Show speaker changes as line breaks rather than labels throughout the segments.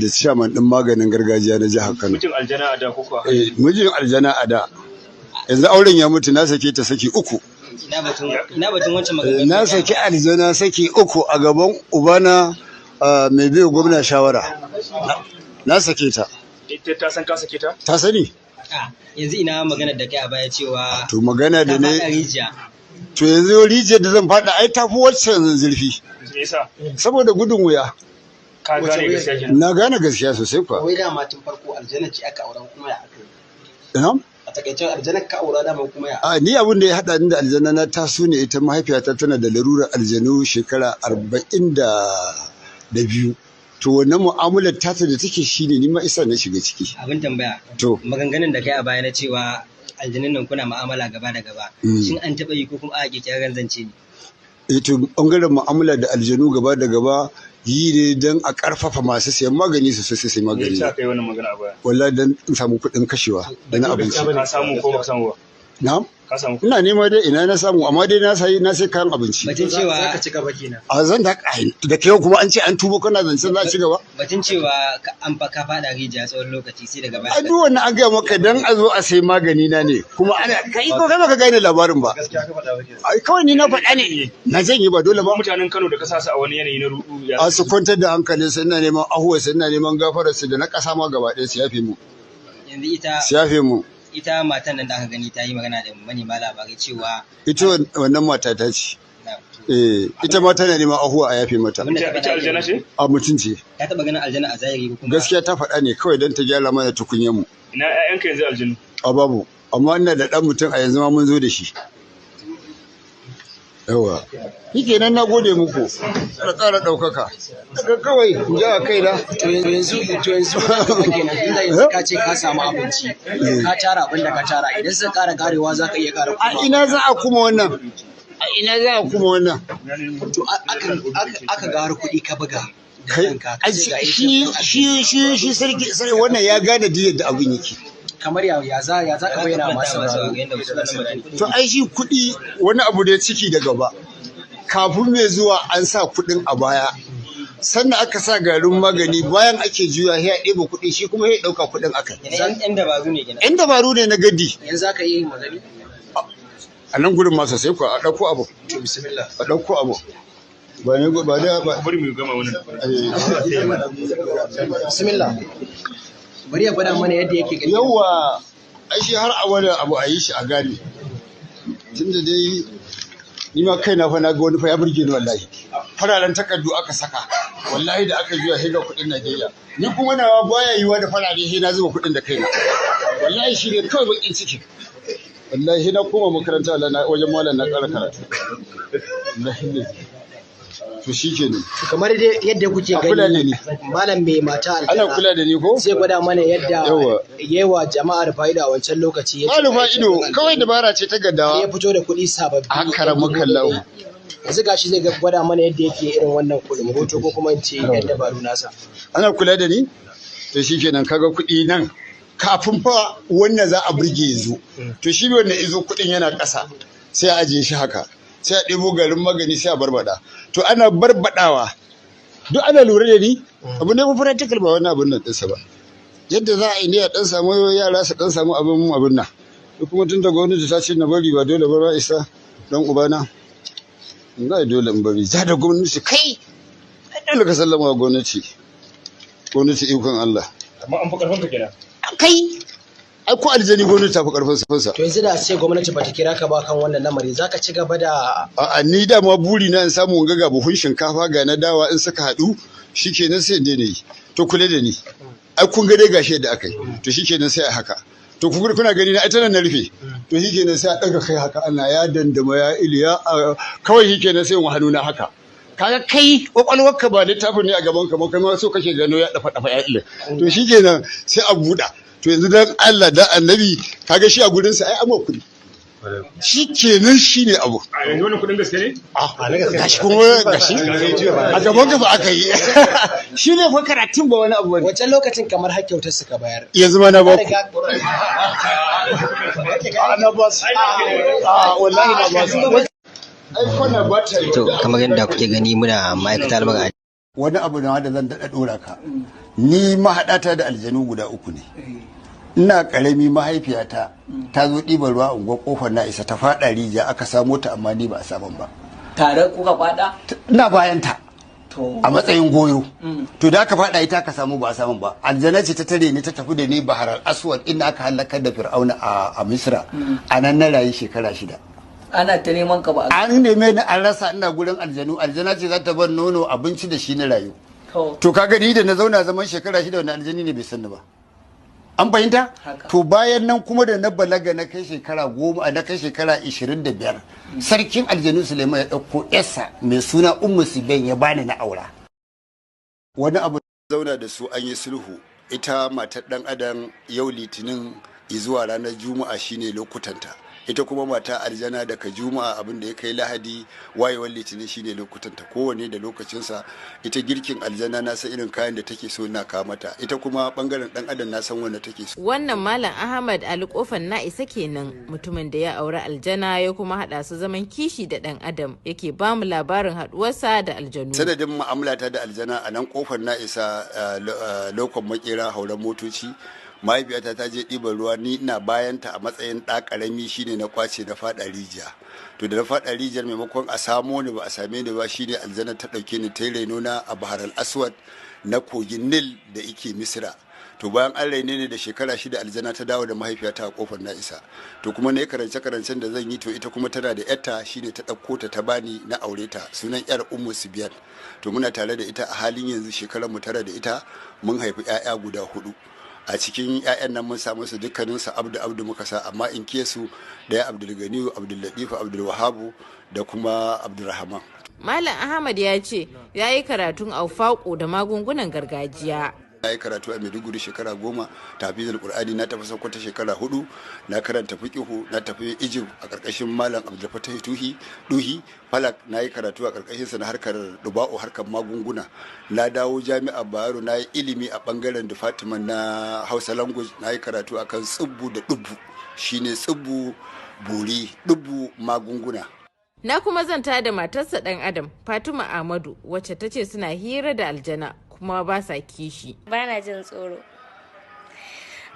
da chairman din maganin gargajiya na jihar Kano.
Mijin aljana a da ko kuwa?
Mijin aljana a da. Yanzu auren ya mutu, na sake ta saki uku.
Ina batun wancan magana.
Na saki aljana saki uku a gaban ubana mai biyo gwamna shawara. Na sake ta.
Ita ta san ka sake ta?
Ta sani.
Yanzu ina magana da kai a baya cewa
To magana da ne.
rijiya.
To yanzu rijiyar da zan faɗa ai tafi waccan zurfi.
Me yasa?
Saboda gudun wuya.
Ka gane gaskiya kenan.
Na gane gaskiya sosai kuwa.
Wai dama tun farko aljanna ce aka aura kuma ya aka yi.
Ina?
A takaicen aljanna ka aura dama kuma ya.
Ni abin da ya haɗa ni da aljanna na taso ne, ita mahaifiyata tana da larurar aljanu shekara 42. To wannan mu'amalar tata da take shine ni ma isa na shiga ciki.
Abin tambaya.
To
Maganganun da kai a baya na cewa aljanun nan kuna mu'amala gaba da gaba. Shin an taɓa yi ko kuma a kirkirar zance ne?
to bangaren mu'amala da aljanu gaba da gaba yi ne don a ƙarfafa masu sayan magani su sai sai
Me
magani.
yasa kai wannan magana a baya?
Wallahi dan in samu kuɗin kashewa da na abinci.
Ka samu ko baka samu ba?
Na'am.
Ka samu.
Ina nema dai ina na samu, amma dai na sai kayan abinci.
Batun cewa
Za ka ci gaba kenan.
A zan da kai kuma an ce an tubo kana zancen za a ci gaba.
batun cewa an fa ka faɗa rijiya tsawon lokaci sai daga baya.
A duk wannan an gaya maka dan a zo a sai magani na ne, kuma ana kai ko kai baka gane labarin ba.
Gaskiya ka faɗa wake.
Ai kawai ni na faɗa ne, na janye ba dole ba.
Mutanen Kano da ka sa su a wani yanayi na ruɗu ya.
A su kwantar da hankalin su, ina neman ahuwa su, ina neman gafarar su da na ƙasa ma gaba ɗaya su yafe mu.
Yanzu ita
Su yafe mu.
matan nan da aka gani ta yi magana da manema labarai cewa
Ita wannan mata ta ce.
na-
Ita ma tana neman ahuwa a yafe mata.
abin da ta
Ita
faɗa
aljana ce?
A mutunci.
ta taɓa ganin aljanna a zahiri ko kuma
Gaskiya ta faɗa ne kawai don ta gyara mana tukunyen mu.
Ina ƴaƴanka yanzu aljanu.
A babu. Amma ina da ɗan mutum a yanzu ma mun zo da shi. Yawa. Shi nan na gode muku. Da ƙara ɗaukaka. Daga kawai in ji a kaina.
To yanzu kenan inda yanzu ka ce ka samu abinci. Ka tara abin da ka tara idan sun ƙara karewa za ka iya ƙara
A
kuma.
ina za a kuma wannan? A ina za a kuma wannan?
To aka ga har kuɗi ka buga. Da
Kai,
kanka ka ce ga
shi sarki wannan ya gane duk yadda abin yake.
kamar ya za ka bayyana masu
masu
sauraro.
yanda wasu wannan magana.
To ai shi kuɗi wani abu da ciki da gaba. Kafin mai zuwa an sa kuɗin a baya. Sannan aka sa garin magani bayan ake juya ya ɗeba kuɗi shi kuma ya ɗauka kuɗin akai.
Yan dabaru ne kenan.
Yan dabaru ne na gadi.
Yanzu za ka iya yin magani?
A nan gudun masa sai ku a ɗauko abu.
To bismillah.
A ɗauko abu. Ba ne ba da ba.
Bari mu gama wannan.
Bismillah. Bari ya gwada mana yadda yake gani.
Yawwa, ai shi har a wani abu a yi shi a gane. Tunda dai ni ma kaina fa na ga wani fa ya burge ni wallahi. Fararen takardu aka saka. Wallahi da aka juya higa kuɗin Najeriya. Ni kuma nawa baya yiwa da farare sai na zuba kuɗin da kaina. Wallahi shi ne kawai bakin ciki. Wallahi na koma makaranta wajen malam na ƙara karatu. Wallahi ne. To shi kenan.
Kamar dai yadda kuke
A kula da
gani
ni.
malam mai mata
Ana
aljanna
kula da ni ko?
zai gwada mana yadda
Yawa.
yawa jama'ar fa'ida a wancan lokaci
Ba rufa ido, kawai dabara ce ta
ya
gaddawa.
fito da kuɗi sababbi.
Haka ramu kallahu.
Yanzu gashi zai gwada mana yadda yake irin wannan kuɗin hoto ko kuma in ce yan dabaru nasa.
Ana kula da ni? To shi kenan kaga kuɗi nan. Kafin fa wannan za a burge ya zo. To shi ne wannan izo kuɗin yana ƙasa. Sai a ajiye shi haka. Sai a ɗebo garin magani sai a barbada. To ana barbadawa. Duk ana lura da ni? Abu ne ko practical ba wannan abun nan ɗinsa ba. Yadda za a yi ne a ɗan samu yara su ɗan samu abin nan. Duk kuma tun da gwamnati ta ce na bari ba dole ba ba isa dan ubana. Ina dole in bari. Za da gwamnati kai. Dole ka sallama wa gwamnati. Gwamnati ikon Allah.
Amma an fi karfin ka kenan.
Kai ai ko aljani gwamnati ta fi karfin sa.
To yanzu da ce gwamnati bata kira ka ba kan wannan lamari zaka ci gaba da
A'a ni da ma buri na in samu in ga buhun shinkafa ga na dawa in suka haɗu shikenan sai in daina yi. To kula da ni. Ai kun ga dai gashi yadda aka yi. To shikenan sai a haka. To kuna gani na ita nan na rufe. To shikenan sai a ɗaga kai haka ana ya dandama ya iliya kawai shikenan sai in hannu na haka. Kaga kai kwakwalwarka ba littafin ne a gaban ka ba kai ma so kake gano ya dafa ya ile. To shikenan sai a buɗa. To yanzu dan Allah dan Annabi kaga shi a gurin sa ai amma kuɗi. Shikenan shine abu.
A yanzu wannan kuɗin gaske ne?
Gashi kuma gashi a gaban ka ba aka yi. Shi ne fa karatun ba wani abu bane.
wancan lokacin kamar har kyautar suka bayar.
Yanzu ma na ba ku.
Riga-
Na ba su. Wallahi na ba su. Ai kwana ba ta yi.
To kamar yadda kuke gani muna ma'aikatar magana
wani abu da zan daɗa ɗora ka, ni mahaɗata da aljanu guda 3 ne. Ina ƙarami mahaifiyata ta zo ɗiban ruwa a unguwar ƙofar na isa ta faɗa rijiya aka samo ta amma ni ba a saman ba.
Tare kuka faɗa?
Ina bayan ta a matsayin goyo. To da aka faɗa ita aka samu ba a saman ba. Aljana ce ta tare ni ta tafi da ni Bahar al-Aswad inda aka halakar da Fir'auna a Misra. A nan na rayu shekara 6.
Ana ta neman ka ba.
An neme ni an rasa ina gurin aljanu. Aljana ce za ta bar nono abinci da shi na rayu. To kaga ni da na zauna zaman shekara 6 wani aljani ne bai sanni ba. An fahimta? To bayan nan kuma da na balaga na kai shekara 10 na kai shekara 25 sarkin aljanu Suleiman ya ɗauko yarsa mai suna Ummu Siben ya bani na aura. Wani abu zauna da su an yi sulhu, ita matar dan adam yau litinin zuwa ranar juma'a shine lokutanta, ita kuma mata aljana daga juma'a abin da ya kai lahadi wayewar litinin shine lokutanta, kowane da lokacinsa. Ita girkin aljana na san irin kayan da take so na kawo mata, ita kuma bangaren dan adam na san wanda take so.
Wannan Malam Ahmad Ali Kofar na isa kenan, mutumin da ya auri aljana ya kuma hada su zaman kishi da dan adam, yake ba mu labarin haduwarsa da aljanu.
Sanadin mu'amalata da aljana a nan Kofar na isa lokon makera hauren motoci. Mahaifiyata ta je ɗiban ruwa, ni ina bayanta a matsayin ɗa ƙarami shine na kwace na faɗa rijiya. To da na faɗa rijiyar maimakon a samo ni ba a same ni ba, shine aljana ta ɗauke ni ta reno na a Bahar al-Aswad na kogin Nil da yake Misra. To bayan an raine ni da shekara 6 aljana ta dawo da mahaifiyata a Kofar na isa. To kuma na yi karance-karancen da zan yi, to ita kuma tana da yarta shine ta ɗauko ta bani na aure ta, sunan yar Ummu Sibiyan. To muna tare da ita a halin yanzu, shekarar mu 9 da ita, mun haifi 'ya'ya guda 4. A cikin 'ya'yan nan mun samu su dukkaninsu abdu muka sa, amma in kesu daya Abdulganiyu, Abdullatifu, Abdulwahabu da kuma Abdulrahman.
Malam Ahmad ya ce ya yi karatun aufaƙo da magungunan gargajiya.
Na yi karatu a Maiduguri shekara 10, tafizul Qur'ani na tafi Sokoto shekara 4, na karanta fiqihu, na tafi Egypt a karkashin Malam Abdul Fatah Duhi Falak, na yi karatu a karkashin sa na harkar duba'u, harkar magunguna. Na dawo Jami'ar Bayero, na yi ilimi a bangaren department na Hausa language, na yi karatu akan tsibbu da dubbu, shine tsibbu buri, dubbu magunguna.
Na kuma zanta da matarsa dan Adam Fatima Ahmadu, wacce ta ce suna hira da aljana kuma ba sa kishi.
Bana jin tsoro.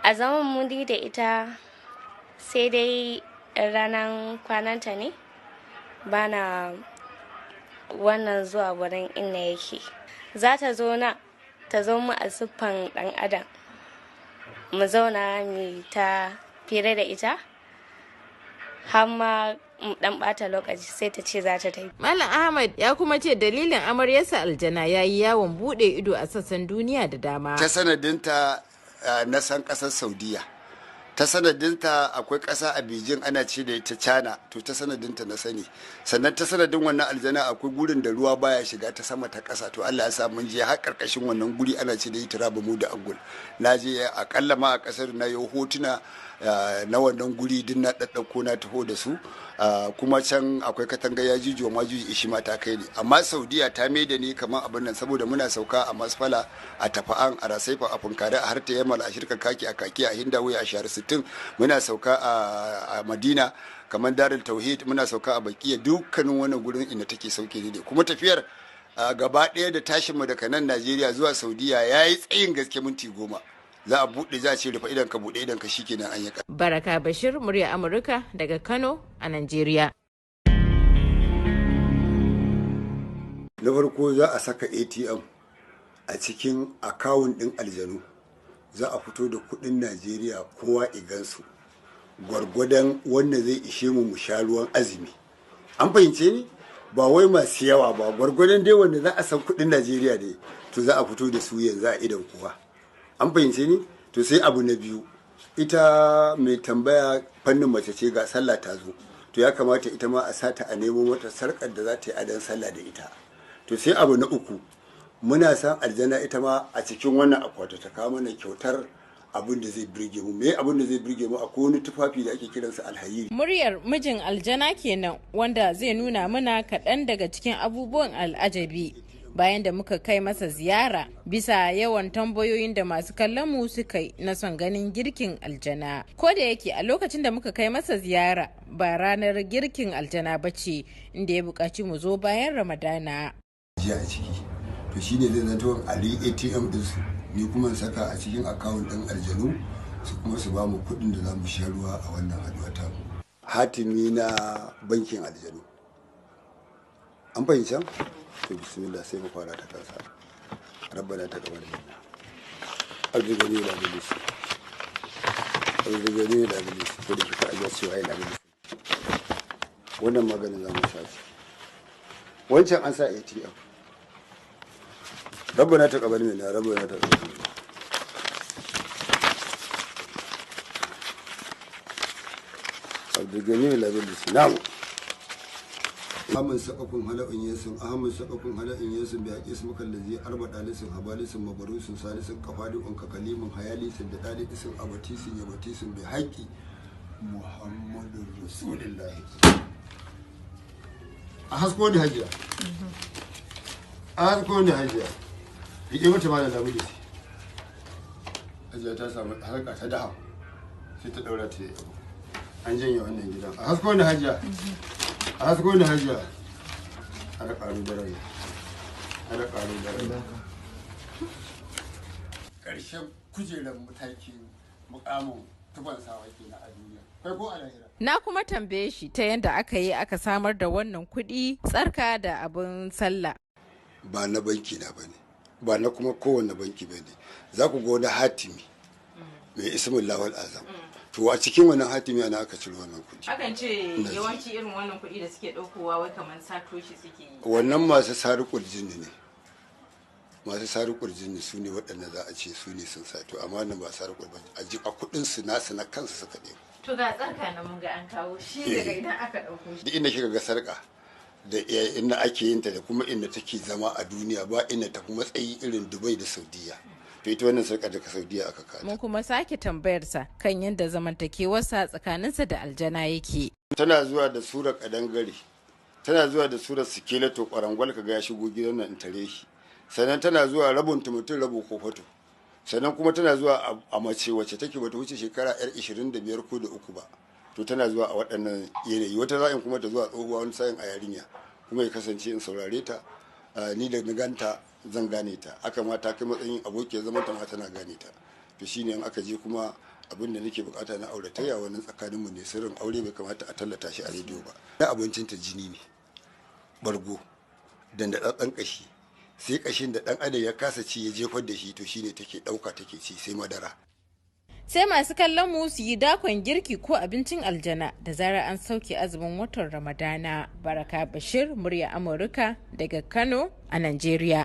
A zaman mu da ita sai dai ranar kwananta ne bana wannan zuwa wurin inda yake. Za ta zo na ta zo mu a siffan dan adam, mu zauna mu ta fira da ita har ma dan bata lokaci sai ta ce za ta tafi.
Malam Ahmad ya kuma ce dalilin amaryarsa aljana ya yi yawon bude ido a sassan duniya da dama.
Ta sanadinta na san kasar Saudiya, ta sanadinta akwai kasa a Beijing ana ce da ita China, to ta sanadinta na sani. Sannan ta sanadin wannan aljana akwai gurin da ruwa baya shiga ta sama ta kasa, to Allah ya sa mun je har karkashin wannan guri ana ce da ita Rabamu da Angul. Na je akalla ma a kasar na yi hotuna na wannan guri din na ɗaɗɗauko na taho da su, kuma can akwai katanga ya juju wa majuji ishi ma ta kai ne. Amma Saudiya ta mai da ni kamar abin nan, saboda muna sauka a Masfala, a Tafa'an, a Rasaifa, a Funkare, a Harta Yamal, a Shirka Kaki, a Kaki, a Hindawe, a Shahar 60, muna sauka a Madina kamar Darul Tauhid, muna sauka a Bakiya, dukkanin wannan gurin inda take sauke ne. Kuma tafiyar gaba ɗaya da tashin mu daga nan Najeriya zuwa Saudiya yayi tsayin gaske minti 10. Za a buɗe, za a ce rufe idan ka buɗe idan ka shikenan an yi.
Baraka Bashir, murya Amurka daga Kano a Najeriya.
Na farko za a saka ATM a cikin akawun ɗin aljanu, za a fito da kuɗin Najeriya kowa igansu gwargwadon wanda zai ishe mu sha ruwan azumi. An fahimce ni? Ba wai masu yawa ba, gwargwadon dai wanda za a san kuɗin Najeriya ne, to za a fito da su yanzu a idan kowa. An fahimce ni? To sai abu na biyu, ita mai tambaya fannin mace ce, ga sallah ta zo, to ya kamata ita ma a sata a nemo mata sarƙar da za ta yi adon sallah da ita. To sai abu na uku, muna san aljana ita ma a cikin wannan akwati ta kawo mana kyautar abin da zai birge mu. Me abin da zai birge mu? Akwai wani tufafi da ake kiransa alhayiri.
Muryar mijin aljana kenan, wanda zai nuna mana kaɗan daga cikin abubuwan al'ajabi bayan da muka kai masa ziyara, bisa yawan tambayoyin da masu kallon mu suka yi na son ganin girkin aljana. Ko da yake a lokacin da muka kai masa ziyara ba ranar girkin aljana ba ce, inda ya buƙaci mu zo bayan Ramadana.
Jiya a ciki, to to shine zai zanto ali ATM din su ni kuma saka a cikin akawun din aljanu su kuma su ba mu kuɗin da za mu sha ruwa a wannan haduwa ta hatimi na bankin aljanu an fahimta to bismillah sai mu fara ta kansa rabbana taqabbal minna arzigani da bilis arzigani da bilis ko da kika Allah cewa ai da bilis wannan maganin za mu sha shi wancan an sa ATM rabbana taqabbal minna rabbana taqabbal minna arzigani da bilis na'am Ahmad sakakun hala'in yesun Ahmad sakakun hala'in yesun bi haƙi ismuka allazi arba dalisun habalisun mabarusun salisun kafali'un kakalimin hayalisun da dalisun abatisun yabatisun bi haƙi Muhammadur Rasulullahi a hasko ne hajiya a hasko ne hajiya rike mata malam da miji hajiya ta samu harka ta daha sai ta daura ta an janye wannan gidan a hasko ne hajiya a hasko ne hajiya ana ƙaru da rai ana ƙaru da rai ƙarshen kujerar matakin mukamin tuban sawa ke na a duniya kai ko a lahira
na kuma tambaye shi ta yadda aka yi aka samar da wannan kuɗi tsarka da abin sallah
ba na banki na bane ba na kuma kowane banki bane za ku ga wani hatimi mai ismin lawal azam to a cikin wannan hatimi ana aka ciro wannan kuɗi
akan ce yawanci irin wannan kuɗi da suke ɗaukowa wai kamar sato shi suke yi
wannan masu sarukul jinni ne masu sarukul jinni su ne waɗanda za a ce su ne sun sato amma wannan ba sarukul ba a kuɗin su nasu na kansu suka ɗebo
to ga tsarka na mun ga an kawo shi daga idan aka ɗauko shi
duk inda kika ga sarƙa da inda ake yin ta da kuma inda take zama a duniya ba inda ta fi matsayi irin Dubai da Saudiya to ita wannan sarƙa daga Saudiya aka kawo
mun kuma sake tambayarsa kan yadda zamantakewarsa tsakaninsa da aljana yake
tana zuwa da surar kadangare tana zuwa da surar sikeleto kwarangwal kaga ya shigo gidan nan tare shi sannan tana zuwa rabon mutum rabo kofato sannan kuma tana zuwa a mace wacce take bata wuce shekara 25 ko da uku ba to tana zuwa a waɗannan yanayi wata za'in kuma ta zuwa tsohuwa wani sa'in a yarinya kuma ya kasance in saurare ta ni da na ganta zan gane ta aka ma ta kai matsayin abokiyar zaman ta ma tana gane ta to shine in aka je kuma abin da nake bukata na auratayya wannan tsakanin mu ne sirrin aure bai kamata a tallata shi a rediyo ba da abincin ta jini ne bargo dandatsatsen kashi sai kashin da dan adam ya kasa ci ya jefar da shi to shine take dauka take ci sai madara
sai masu kallon mu su yi dakon girki ko abincin aljana da zarar an sauke azumin watan Ramadana. Baraka Bashir, murya Amurka daga Kano a Najeriya.